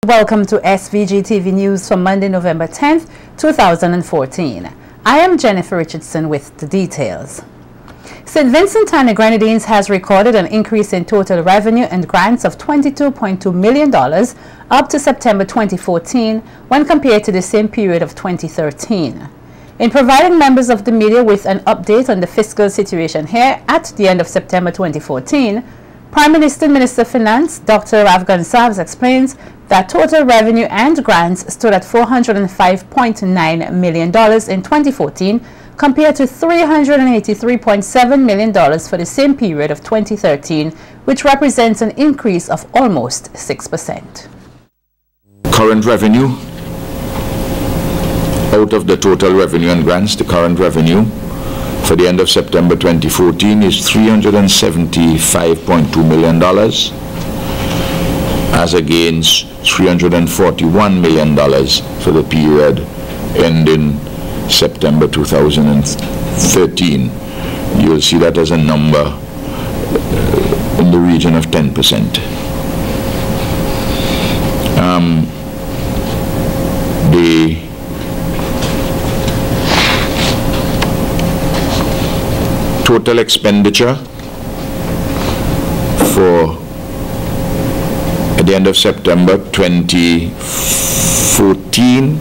Welcome to SVG-TV News for Monday, November 10th, 2014. I am Jennifer Richardson with the details. St. Vincent and the Grenadines has recorded an increase in total revenue and grants of $22.2 million up to September 2014 when compared to the same period of 2013. In providing members of the media with an update on the fiscal situation here at the end of September 2014, Prime Minister and Minister of Finance Dr. Trough explains that total revenue and grants stood at $405.9 million in 2014 compared to $383.7 million for the same period of 2013, which represents an increase of almost 6%. Current revenue, out of the total revenue and grants, the current revenue for the end of September 2014 is $375.2 million as against $341 million for the period ending September 2013. You'll see that as a number in the region of 10%. The total expenditure for at the end of September 2014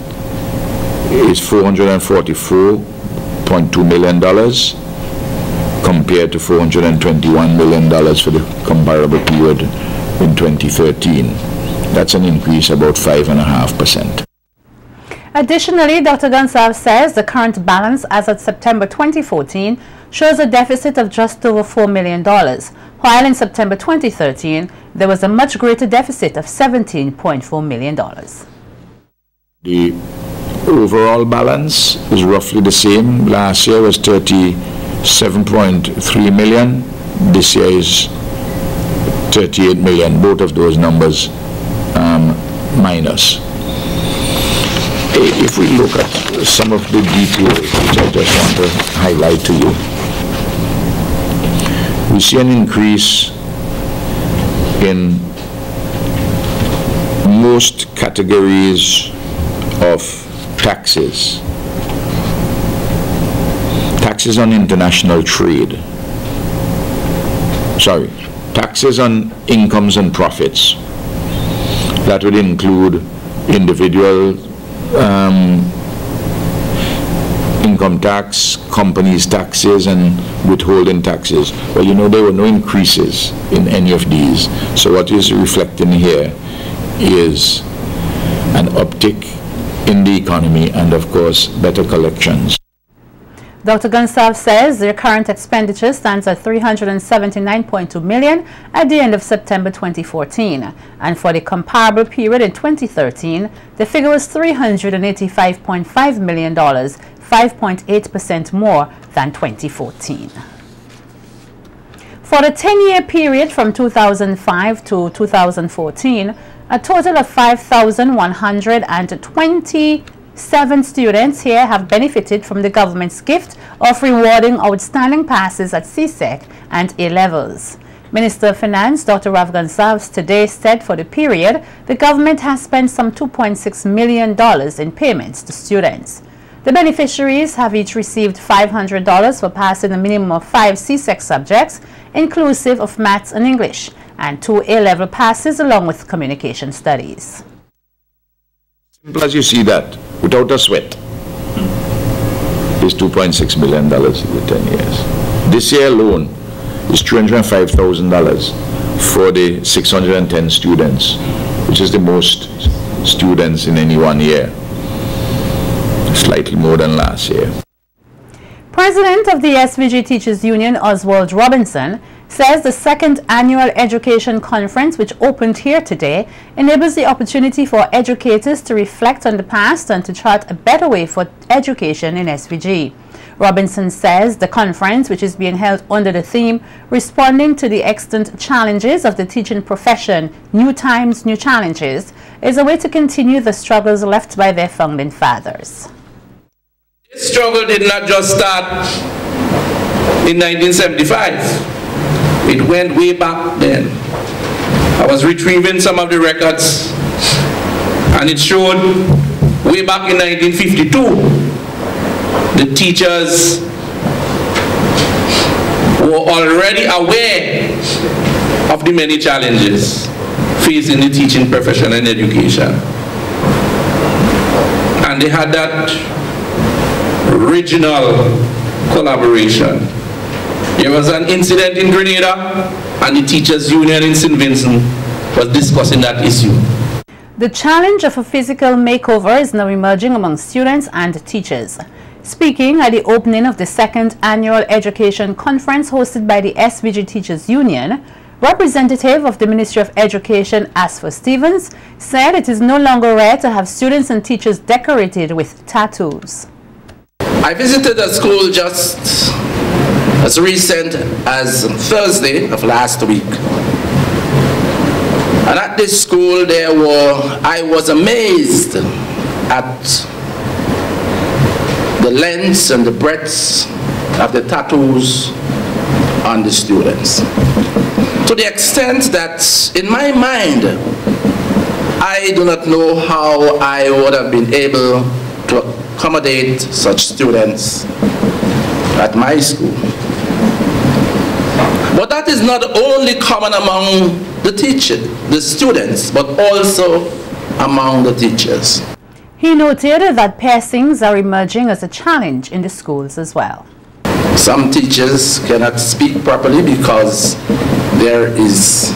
is $444.2 million compared to $421 million for the comparable period in 2013. That's an increase about 5.5%. Additionally, Dr. Trough says the current balance as of September 2014 shows a deficit of just over $4 million, while in September 2013 there was a much greater deficit of $17.4 million. The overall balance is roughly the same. Last year was $37.3 million. This year is $38 million. Both of those numbers minus. If we look at some of the details, which I just want to highlight to you, we see an increase in most categories of taxes. Taxes on international trade. Sorry, taxes on incomes and profits. That would include individual income tax, companies taxes, and withholding taxes. Well, you know, there were no increases in any of these. So what is reflecting here is an uptick in the economy and, of course, better collections. Dr. Trough says their current expenditure stands at $379.2 million at the end of September 2014, and for the comparable period in 2013, the figure was $385.5 million, 5.8% more than 2014. For the 10-year period from 2005 to 2014, a total of 5,127 students here have benefited from the government's gift of rewarding outstanding passes at CSEC and A-levels. Minister of Finance Dr. Trough today said for the period, the government has spent some $2.6 million in payments to students. The beneficiaries have each received $500 for passing a minimum of 5 CSEC subjects, inclusive of maths and English, and 2 A-level passes along with communication studies. Simple as you see that, without a sweat, is $2.6 million in 10 years. This year alone is $305,000 for the 610 students, which is the most students in any one year, slightly more than last year. President of the SVG Teachers Union, Oswald Robinson, says the second annual education conference, which opened here today, enables the opportunity for educators to reflect on the past and to chart a better way for education in SVG. Robinson says the conference, which is being held under the theme Responding to the Extant Challenges of the Teaching Profession, New Times, New Challenges, is a way to continue the struggles left by their founding fathers. This struggle did not just start in 1975. It went way back then. I was retrieving some of the records And it showed way back in 1952, the teachers were already aware of the many challenges facing the teaching profession and education. And they had that regional collaboration. There was an incident in Grenada, and the teachers' union in St. Vincent was discussing that issue. The challenge of a physical makeover is now emerging among students and teachers. Speaking at the opening of the second annual education conference hosted by the SVG Teachers Union, representative of the Ministry of Education, Asfer Stevens, said it is no longer rare to have students and teachers decorated with tattoos. I visited a school just as recent as Thursday of last week. And at this school I was amazed at the lengths and the breadths of the tattoos on the students. To the extent that in my mind, I do not know how I would have been able to accommodate such students at my school. But that is not only common among the students, but also among the teachers. He noted that piercings are emerging as a challenge in the schools as well. Some teachers cannot speak properly because there is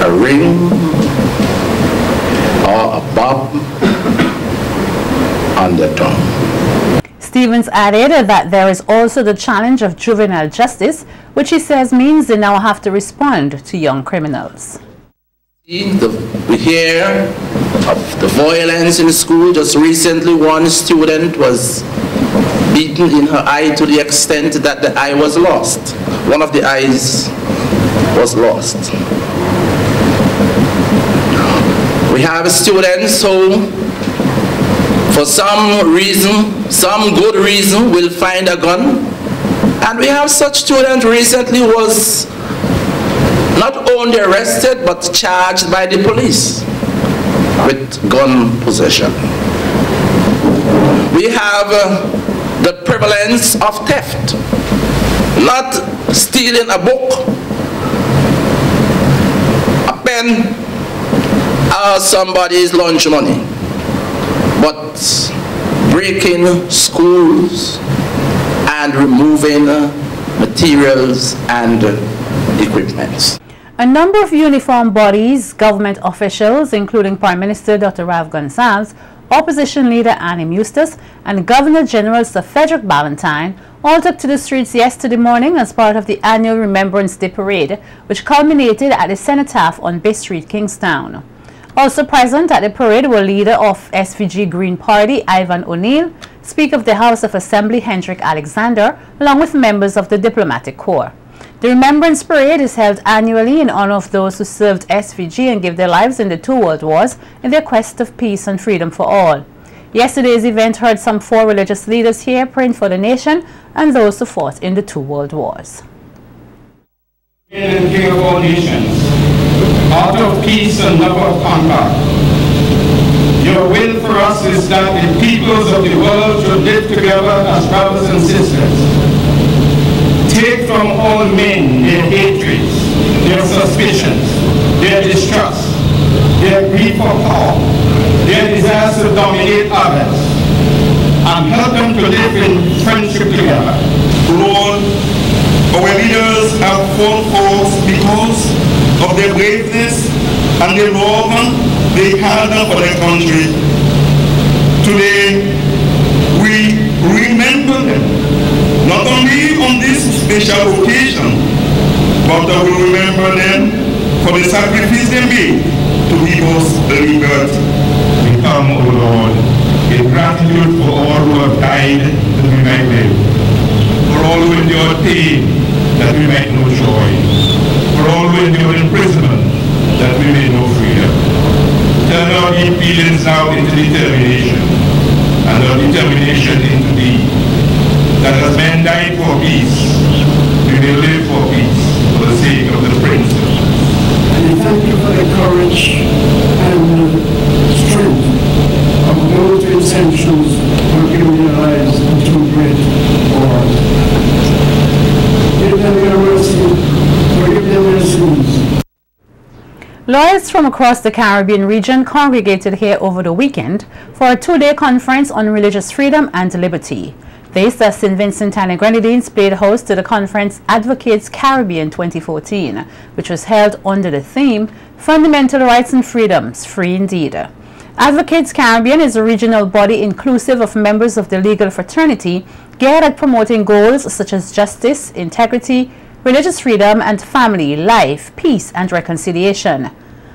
a ring or a bob on the tongue. Stevens added that there is also the challenge of juvenile justice, which he says means they now have to respond to young criminals. We hear of the violence in school. Just recently, one student was beaten in her eye to the extent that the eye was lost. One of the eyes was lost. We have students who, for some reason, some good reason, will find a gun. And we have such student recently was not only arrested, but charged by the police with gun possession. We have the prevalence of theft. Not stealing a book, a pen, or somebody's lunch money, but breaking schools and removing materials and equipment. A number of uniformed bodies, government officials, including Prime Minister Dr. Rav Gonsalves, Opposition Leader Annie Eustace, and Governor General Sir Frederick Ballantyne all took to the streets yesterday morning as part of the annual Remembrance Day Parade, which culminated at the Cenotaph on Bay Street, Kingstown. Also present at the parade were leader of SVG Green Party, Ivan O'Neill, Speaker of the House of Assembly, Hendrik Alexander, along with members of the Diplomatic Corps. The Remembrance Parade is held annually in honor of those who served SVG and gave their lives in the 2 world wars in their quest of peace and freedom for all. Yesterday's event heard some 4 religious leaders here praying for the nation and those who fought in the 2 world wars. King of all nations, out of peace and love of concord, your will for us is that the peoples of the world should live together as brothers and sisters. Take from all men their hatreds, their suspicions, their distrust, their greed for power, their desires to dominate others, and help them to live in friendship together. Lord, our leaders have fought forth because of their braveness and the love they had for their country. Today, we remember them, not only on this special occasion, but we remember them for the sacrifice they made to give us liberty. We come, O Lord, in gratitude for all who have died that we might live, for all who endured pain that we might know joy, for all who endured imprisonment that we may know freedom. Turn our deep feelings now into determination, and our determination into deed, that as men died for peace, we may live for peace, for the sake of the Prince. courage and strength of those intentions were giving their lives into great wars. Give them your mercy, forgive them their sins. Lawyers from across the Caribbean region congregated here over the weekend for a two-day conference on religious freedom and liberty. This, as St. Vincent and the Grenadines played host to the conference Advocates Caribbean 2014, which was held under the theme Fundamental Rights and Freedoms, Free Indeed. Advocates Caribbean is a regional body inclusive of members of the legal fraternity geared at promoting goals such as justice, integrity, religious freedom and family, life, peace and reconciliation.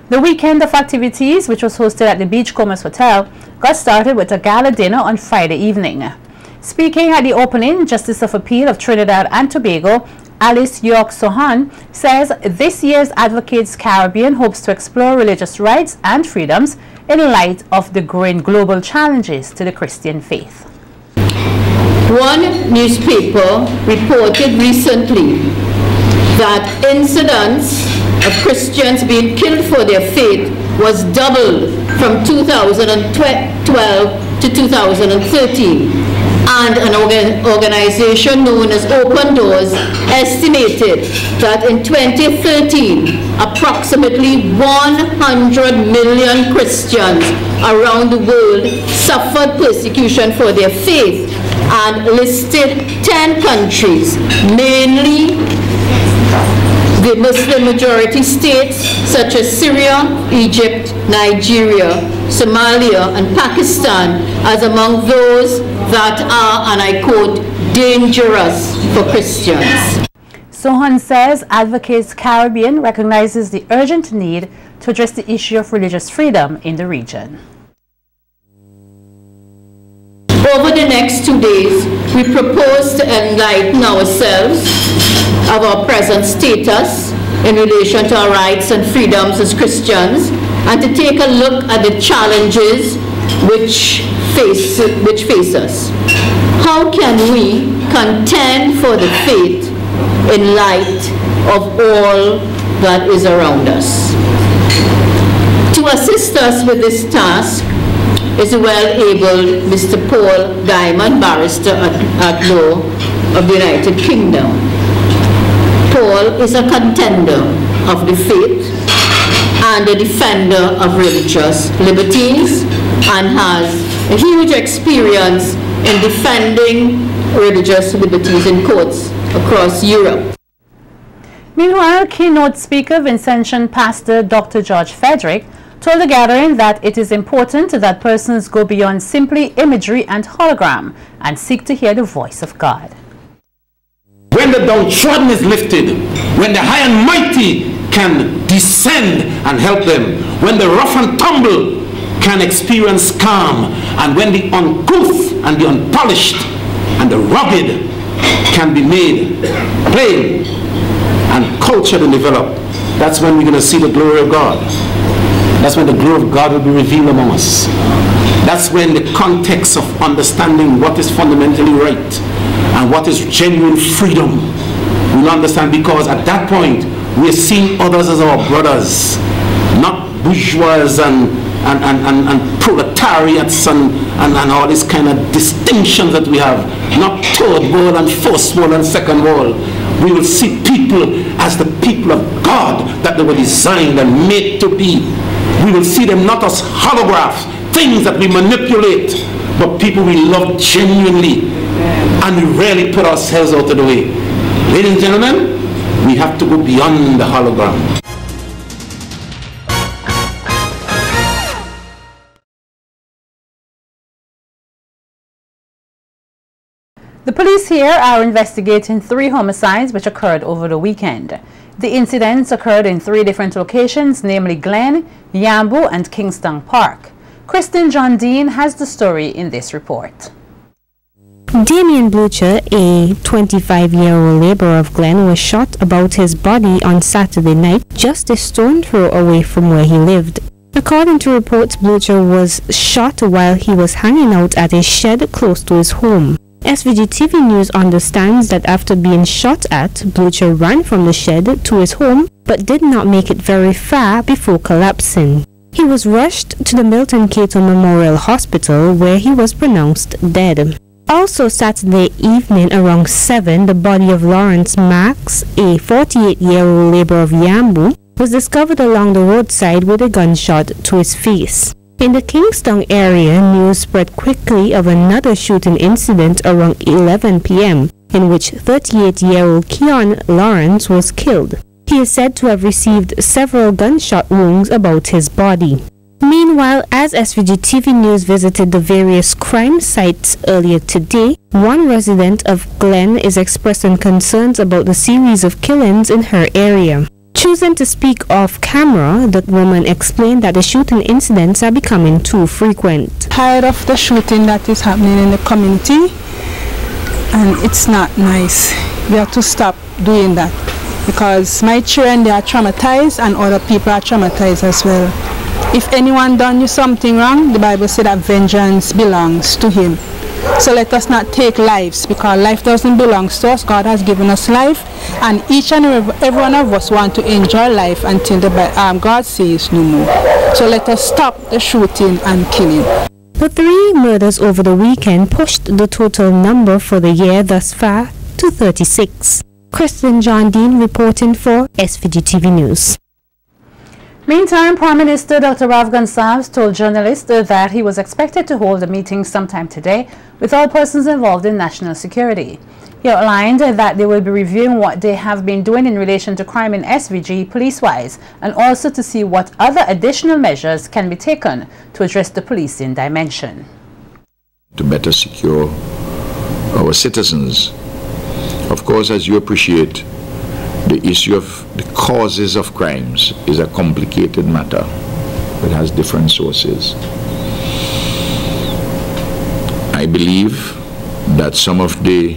The weekend of activities, which was hosted at the Beachcombers Hotel, got started with a gala dinner on Friday evening. Speaking at the opening, Justice of Appeal of Trinidad and Tobago, Alice York Sohan, says this year's Advocates Caribbean hopes to explore religious rights and freedoms in light of the growing global challenges to the Christian faith. One newspaper reported recently that incidents of Christians being killed for their faith was doubled from 2012 to 2013. And an organization known as Open Doors estimated that in 2013, approximately 100 million Christians around the world suffered persecution for their faith, and listed 10 countries, mainly the Muslim majority states such as Syria, Egypt, Nigeria, Somalia, and Pakistan as among those that are, and I quote, dangerous for Christians. Sohan says Advocates Caribbean recognizes the urgent need to address the issue of religious freedom in the region. Over the next 2 days, we propose to enlighten ourselves of our present status in relation to our rights and freedoms as Christians, and to take a look at the challenges which face us. How can we contend for the faith in light of all that is around us? To assist us with this task is the well-able Mr. Paul Diamond, barrister at law of the United Kingdom. Paul is a contender of the faith and a defender of religious liberties, and has a huge experience in defending religious liberties in courts across Europe. Meanwhile, keynote speaker Vincentian pastor Dr. George Frederick told the gathering that it is important that persons go beyond simply imagery and hologram and seek to hear the voice of God. When the downtrodden is lifted, when the high and mighty can descend and help them, when the rough and tumble can experience calm, and when the uncouth and the unpolished and the rugged can be made plain and cultured and developed, that's when we're going to see the glory of God. That's when the glory of God will be revealed among us. That's when the context of understanding what is fundamentally right and what is genuine freedom we'll understand, because at that point we're seeing others as our brothers, not bourgeois and proletariats and all these kind of distinctions that we have, not third world and first world and second world. We will see people as the people of God that they were designed and made to be. We will see them not as holographs, things that we manipulate, but people we love genuinely, and we rarely put ourselves out of the way. Ladies and gentlemen, we have to go beyond the hologram. The police here are investigating 3 homicides which occurred over the weekend. The incidents occurred in 3 different locations, namely Glen, Yambo, and Kingston Park. Kristen John Dean has the story in this report. Damien Blucher, a 25-year-old laborer of Glen, was shot about his body on Saturday night, just a stone throw away from where he lived. According to reports, Blucher was shot while he was hanging out at a shed close to his home. SVG-TV News understands that after being shot at, Blucher ran from the shed to his home but did not make it very far before collapsing. He was rushed to the Milton Cato Memorial Hospital where he was pronounced dead. Also Saturday evening around 7, the body of Lawrence Marks, a 48-year-old laborer of Yambu, was discovered along the roadside with a gunshot to his face. In the Kingston area, news spread quickly of another shooting incident around 11 p.m. in which 38-year-old Keon Lawrence was killed. He is said to have received several gunshot wounds about his body. Meanwhile, as SVG-TV News visited the various crime sites earlier today, one resident of Glen is expressing concerns about the series of killings in her area. Choosing to speak off camera, the woman explained that the shooting incidents are becoming too frequent. Tired of the shooting that is happening in the community, and it's not nice. We have to stop doing that because my children, they are traumatized and other people are traumatized as well. If anyone done you something wrong, the Bible said that vengeance belongs to him. So let us not take lives, because life doesn't belong to us. God has given us life, and each and every one of us want to enjoy life until God says no more. So let us stop the shooting and killing. The 3 murders over the weekend pushed the total number for the year thus far to 36. Kristen John Dean reporting for SVG-TV News. Meantime, Prime Minister Dr. Trough told journalists that he was expected to hold a meeting sometime today with all persons involved in national security. He outlined that they will be reviewing what they have been doing in relation to crime in SVG police-wise, and also to see what other additional measures can be taken to address the policing dimension. To better secure our citizens. Of course, as you appreciate, the issue of the causes of crimes is a complicated matter. It has different sources. I believe that some of the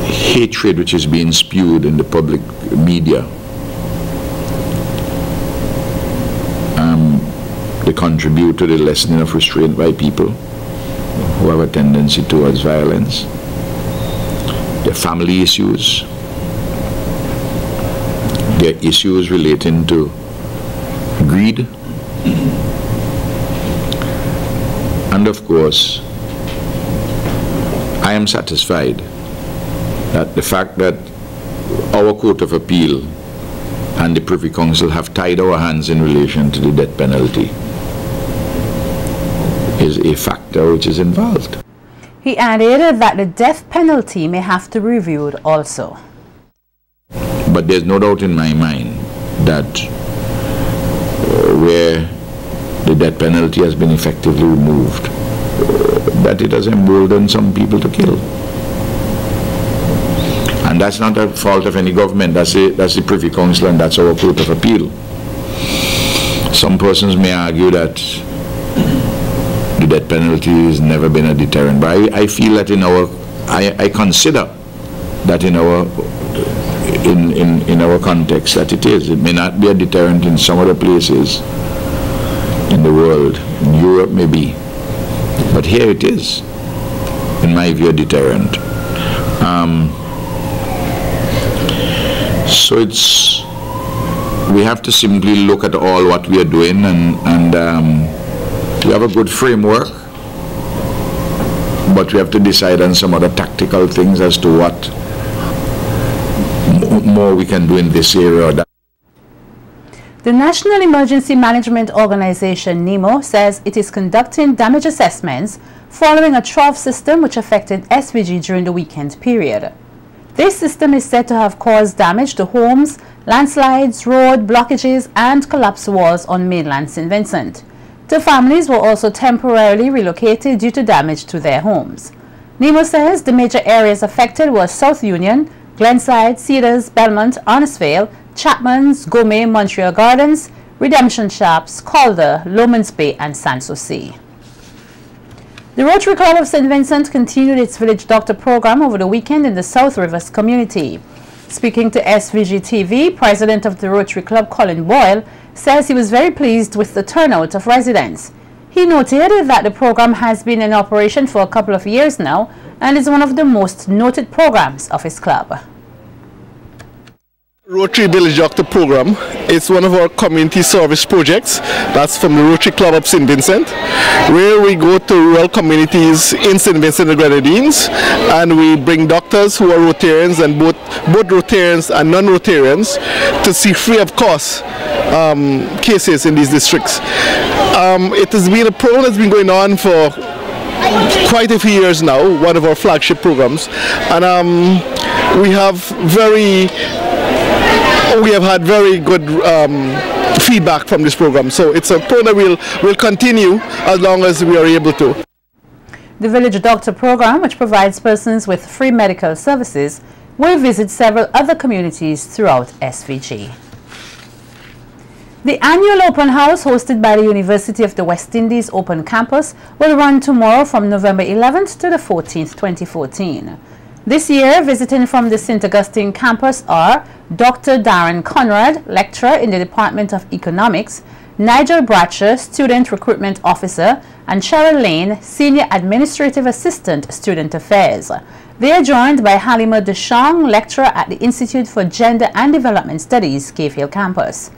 hatred which is being spewed in the public media, they contribute to the lessening of restraint by people who have a tendency towards violence. Their family issues, their issues relating to greed, and of course, I am satisfied that the fact that our Court of Appeal and the Privy Council have tied our hands in relation to the death penalty is a factor which is involved. He added that the death penalty may have to be reviewed also. But there's no doubt in my mind that where the death penalty has been effectively removed, that it has emboldened some people to kill. And that's not a fault of any government, that's the Privy Council and that's our Court of Appeal. Some persons may argue that the death penalty has never been a deterrent, but I feel that I consider that in our context that it is. It may not be a deterrent in some other places in the world, in Europe maybe, but here it is, in my view, a deterrent. So we have to simply look at all what we are doing and we have a good framework, but we have to decide on some other tactical things as to what more we can do in this area or that. The National Emergency Management Organization, NEMO, says it is conducting damage assessments following a Trough system which affected SVG during the weekend period. This system is said to have caused damage to homes, landslides, road blockages, and collapsed walls on mainland St. Vincent. 2 families were also temporarily relocated due to damage to their homes. NEMO says the major areas affected were South Union, Glenside, Cedars, Belmont, Honestvale, Chapman's, Gomez, Montreal Gardens, Redemption Shops, Calder, Lomans Bay, and Sanssouci. The Rotary Club of St. Vincent continued its Village Doctor program over the weekend in the South Rivers community. Speaking to SVG-TV, President of the Rotary Club, Colin Boyle, says he was very pleased with the turnout of residents. He noted that the program has been in operation for a couple of years now and is one of the most noted programs of his club. Rotary Village Doctor program is one of our community service projects that's from the Rotary Club of St. Vincent, where we go to rural communities in St. Vincent and the Grenadines and we bring doctors who are Rotarians and both Rotarians and non-Rotarians to see free of cost cases in these districts. It has been a program that's been going on for quite a few years now, one of our flagship programs, and we have had very good feedback from this program. So it's a program that we'll continue as long as we are able to. The Village Doctor program, which provides persons with free medical services, will visit several other communities throughout SVG. The annual open house hosted by the University of the West Indies Open Campus will run tomorrow from November 11th to the 14th, 2014. This year, visiting from the St. Augustine campus are Dr. Darren Conrad, lecturer in the Department of Economics, Nigel Bratcher, Student Recruitment Officer, and Cheryl Lane, Senior Administrative Assistant, Student Affairs. They are joined by Halima Deshang, lecturer at the Institute for Gender and Development Studies, Cave Hill campus.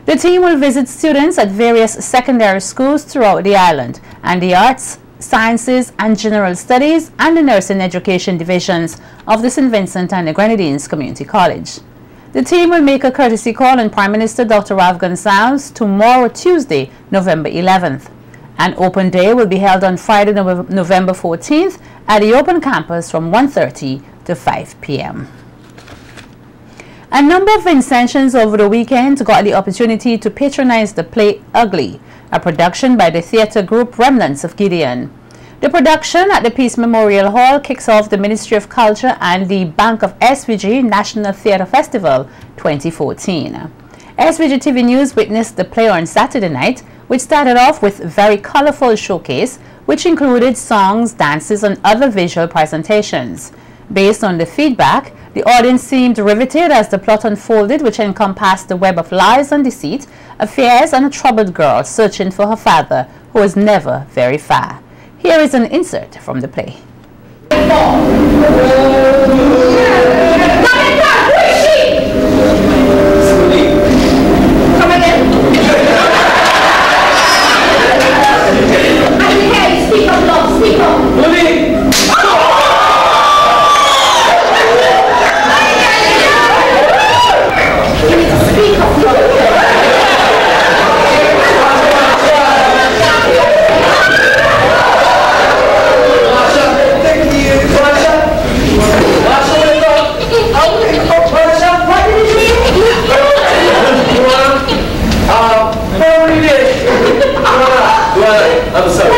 The team will visit students at various secondary schools throughout the island and the arts, sciences and general studies and the nursing education divisions of the St. Vincent and the Grenadines Community College. The team will make a courtesy call on Prime Minister Dr. Ralph Gonsalves tomorrow, Tuesday, November 11th. An open day will be held on Friday, November 14th at the open campus from 1:30 to 5 p.m. A number of Vincentians over the weekend got the opportunity to patronize the play Ugly, a production by the theatre group Remembrance of Gideon. The production at the Peace Memorial Hall kicks off the Ministry of Culture and the Bank of SVG National Theatre Festival 2014. SVG-TV News witnessed the play on Saturday night, which started off with a very colorful showcase, which included songs, dances, and other visual presentations. Based on the feedback, the audience seemed riveted as the plot unfolded, which encompassed the web of lies and deceit, affairs, and a troubled girl searching for her father, who was never very far. Here is an insert from the play. I'm sorry.